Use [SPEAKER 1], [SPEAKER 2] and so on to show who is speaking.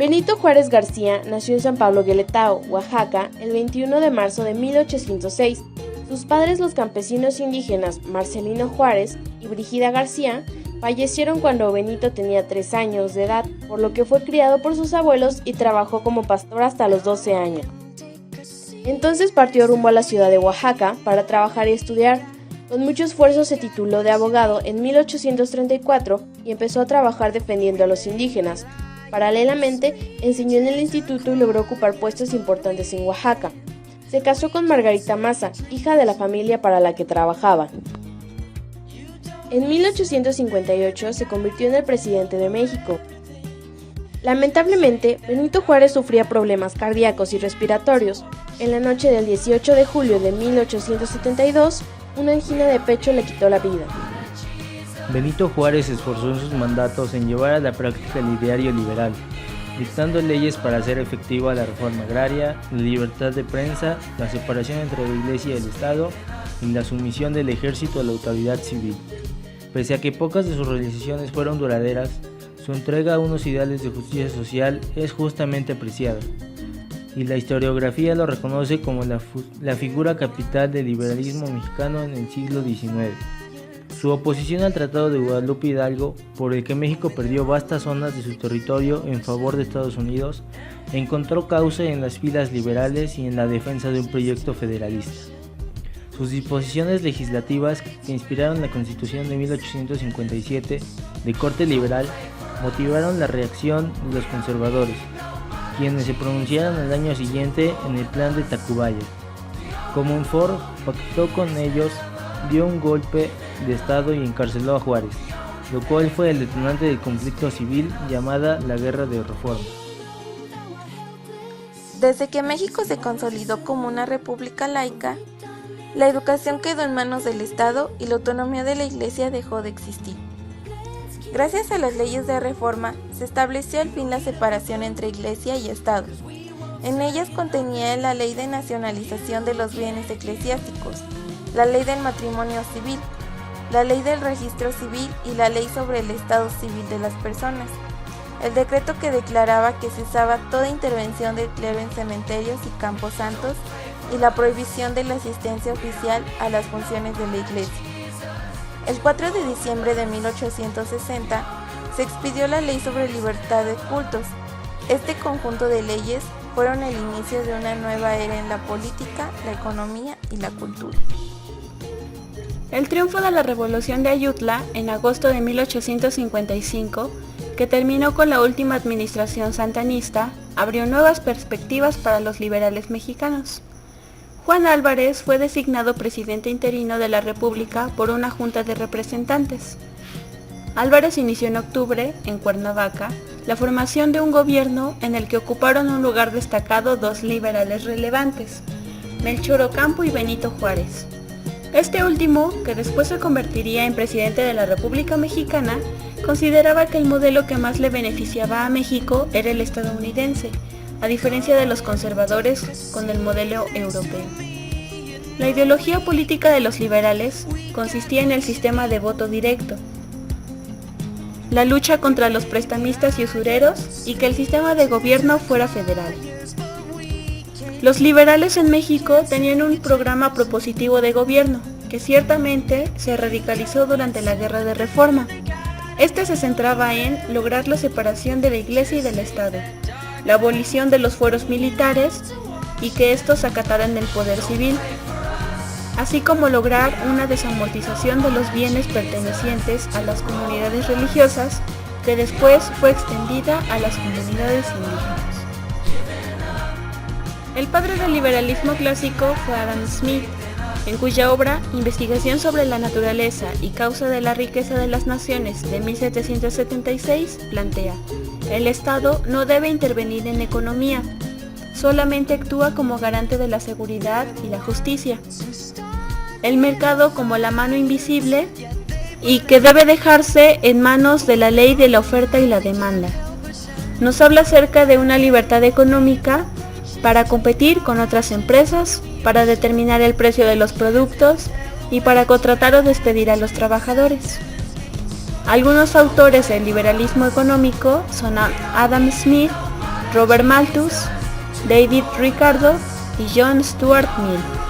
[SPEAKER 1] Benito Juárez García nació en San Pablo Gueletao, Oaxaca, el 21 de marzo de 1806. Sus padres, los campesinos indígenas Marcelino Juárez y Brígida García, fallecieron cuando Benito tenía 3 años de edad, por lo que fue criado por sus abuelos y trabajó como pastor hasta los 12 años. Entonces partió rumbo a la ciudad de Oaxaca para trabajar y estudiar. Con mucho esfuerzo se tituló de abogado en 1834 y empezó a trabajar defendiendo a los indígenas. Paralelamente, enseñó en el instituto y logró ocupar puestos importantes en Oaxaca. Se casó con Margarita Maza, hija de la familia para la que trabajaba. En 1858 se convirtió en el presidente de México. Lamentablemente, Benito Juárez sufría problemas cardíacos y respiratorios. En la noche del 18 de julio de 1872, una angina de pecho le quitó la vida.
[SPEAKER 2] Benito Juárez se esforzó en sus mandatos en llevar a la práctica el ideario liberal, dictando leyes para hacer efectiva la reforma agraria, la libertad de prensa, la separación entre la Iglesia y el Estado y la sumisión del ejército a la autoridad civil. Pese a que pocas de sus realizaciones fueron duraderas, su entrega a unos ideales de justicia social es justamente apreciada, y la historiografía lo reconoce como la figura capital del liberalismo mexicano en el siglo XIX. Su oposición al Tratado de Guadalupe Hidalgo, por el que México perdió vastas zonas de su territorio en favor de Estados Unidos, encontró cauce en las filas liberales y en la defensa de un proyecto federalista. Sus disposiciones legislativas, que inspiraron la Constitución de 1857 de corte liberal, motivaron la reacción de los conservadores, quienes se pronunciaron el año siguiente en el Plan de Tacubaya. Comonfort pactó con ellos, dio un golpe de Estado y encarceló a Juárez, lo cual fue el detonante del conflicto civil llamada la Guerra de Reforma.
[SPEAKER 3] Desde que México se consolidó como una república laica, la educación quedó en manos del Estado y la autonomía de la Iglesia dejó de existir. Gracias a las leyes de reforma, se estableció al fin la separación entre Iglesia y Estado. En ellas contenía la ley de nacionalización de los bienes eclesiásticos, la ley del matrimonio civil, la ley del registro civil y la ley sobre el estado civil de las personas, el decreto que declaraba que cesaba toda intervención del clero en cementerios y campos santos y la prohibición de la asistencia oficial a las funciones de la Iglesia. El 4 de diciembre de 1860 se expidió la Ley sobre Libertad de Cultos. Este conjunto de leyes fueron el inicio de una nueva era en la política, la economía y la cultura.
[SPEAKER 4] El triunfo de la Revolución de Ayutla en agosto de 1855, que terminó con la última administración santanista, abrió nuevas perspectivas para los liberales mexicanos. Juan Álvarez fue designado presidente interino de la República por una junta de representantes. Álvarez inició en octubre, en Cuernavaca, la formación de un gobierno en el que ocuparon un lugar destacado dos liberales relevantes, Melchor Ocampo y Benito Juárez. Este último, que después se convertiría en presidente de la República Mexicana, consideraba que el modelo que más le beneficiaba a México era el estadounidense, a diferencia de los conservadores con el modelo europeo. La ideología política de los liberales consistía en el sistema de voto directo, la lucha contra los prestamistas y usureros y que el sistema de gobierno fuera federal. Los liberales en México tenían un programa propositivo de gobierno que ciertamente se radicalizó durante la Guerra de Reforma. Este se centraba en lograr la separación de la Iglesia y del Estado, la abolición de los fueros militares y que estos acataran el poder civil, así como lograr una desamortización de los bienes pertenecientes a las comunidades religiosas, que después fue extendida a las comunidades indígenas. El padre del liberalismo clásico fue Adam Smith, en cuya obra Investigación sobre la naturaleza y causa de la riqueza de las naciones de 1776 plantea: el Estado no debe intervenir en economía, solamente actúa como garante de la seguridad y la justicia. El mercado como la mano invisible y que debe dejarse en manos de la ley de la oferta y la demanda. Nos habla acerca de una libertad económica para competir con otras empresas, para determinar el precio de los productos y para contratar o despedir a los trabajadores. Algunos autores del liberalismo económico son Adam Smith, Robert Malthus, David Ricardo y John Stuart Mill.